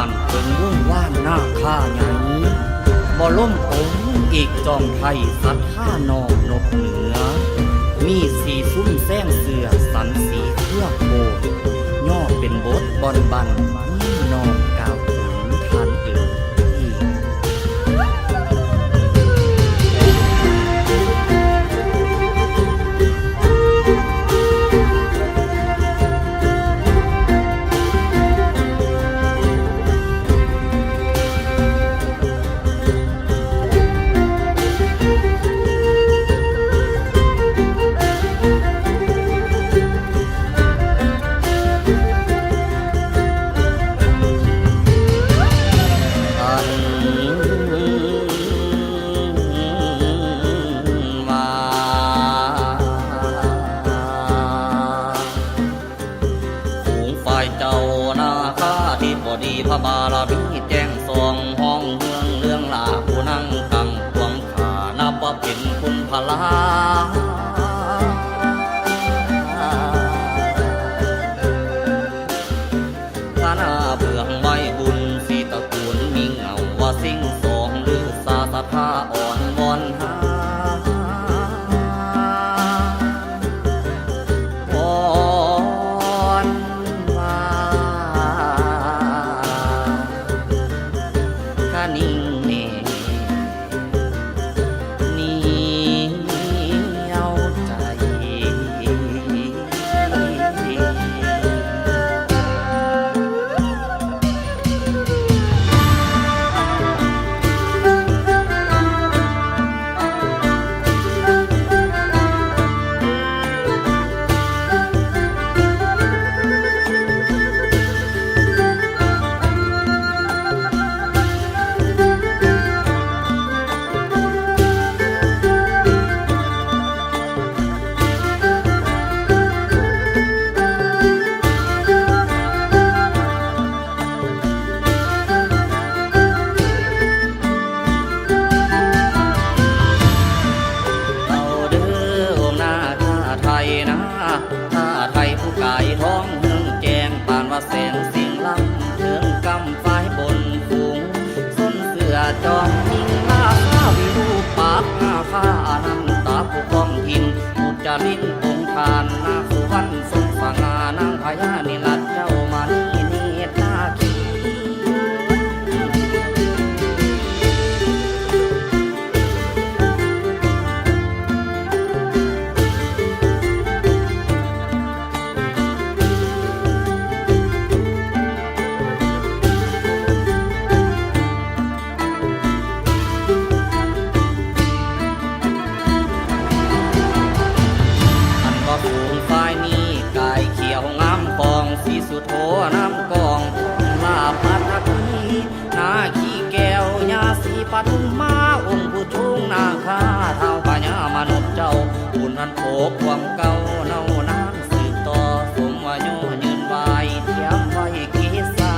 านเพิ่งวุ่นว่านหน้าข้าใหญ่บ่ล่มองอีกจอมไทยสัตว์ท่านอกนกเหนือมีสีซุ่มแซงเสือสันสีเครือโคย่อเป็นบทบอนบันนี่นองกาวถึงทานเอ๋ยพระบารมีแจ้งสองห้องเมืองเรื่องลาผู้นั่งกำควงขานับว่าเป็นคุณพลาข้าหน้าเบื้องใบบุญสีตระกูลมีเงาว่าสิ่งสองหรือสาสธาอ่อนวอนหาถ้าไทยผู้กายท้องเมืองแจงปานว่าแสงสิ่งล้ำถึงกำฝ่ายบนฝูงส้นเสือจอมยิงหน้าข้าวิรูปากหน้าข้าอนันตาผู้ครองถิ่นมุจารินองค์ทานนาสุวรรณทรงฝังนางพญานิลัดเจ้ามานีเนตรนาคีสีสุโธน้ำกองลาพัทคีนาขี้แก้วยาสีปทุมมาองค์ผู้ชงนาคาเท้าปัญญามนุษย์เจ้าบุญอันโผกความเก่าเน่านานสืบต่อสมวายุยืนไว้เทียมไว้เกศา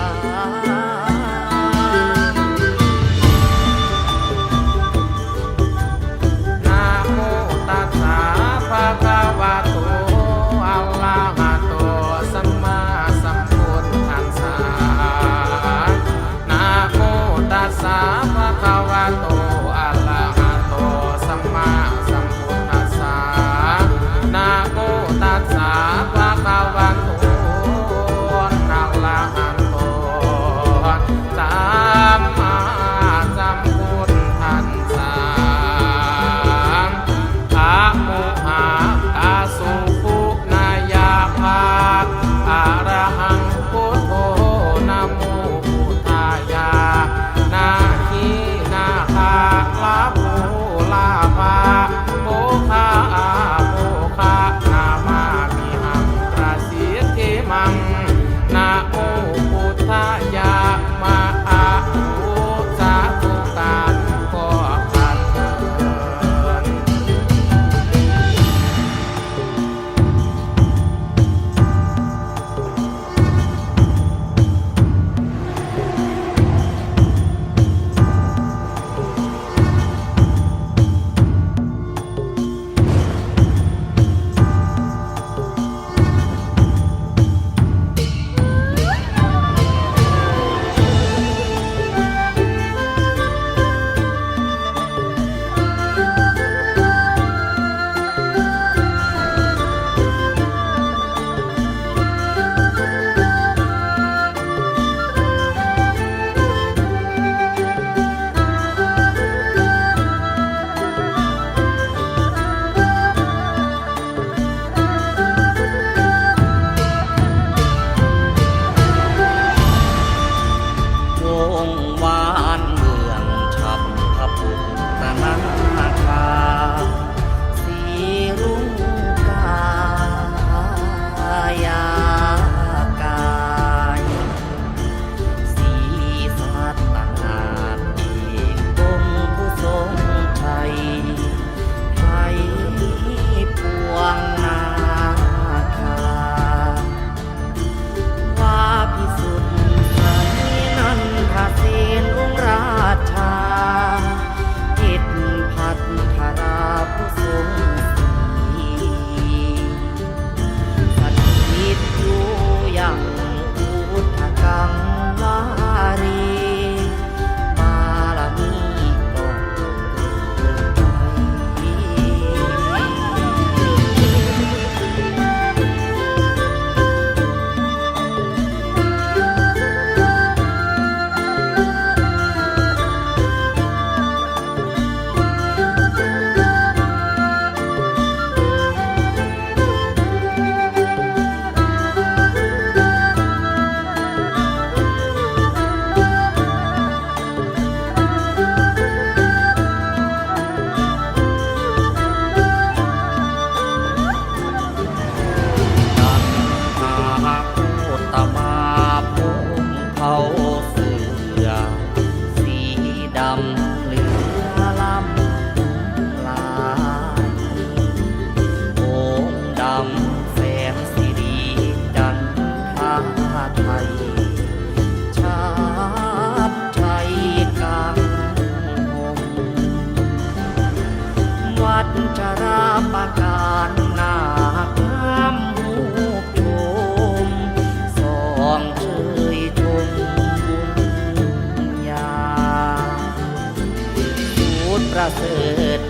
นะโมตัสสะภะคะวะโตอะระหะโตสัมมาสัมพุทธัสสะนะโมตัสสะภะคะวะโตอะระหะโตสัมมาสัมพุทธัสสะนะโมตัสสะภะคะวะโตอะระหะโตสัมมาสัมพุทธัสสะอะโมหะกาสุปุนายาภาอะระหังพุทโธนะโมพุทธายานาคีนาคา งหวานเมืองชับพระพุทธนาคาสีรุ่งกายากายสีสัตตนาเอกองค์ผู้ทรงชัยไทยปวงนาคาว่าพิสุทธิ์ใสนันทเสนองค์ราชาจิตพัฒราผู้ทรงศรีสถิตอยู่อย่างอุทธกังลารีบารมีกองเกิดไป ดังหาโคตมาพุ่งเขาเสือสีดำเหลือลำลายองค์ดำแสงสิริจันทราไทยชาบชัยกลางหง วัดจราประการนาคน้ำหูโยมสองเชยชมบุญญาสูตรประเสริฐ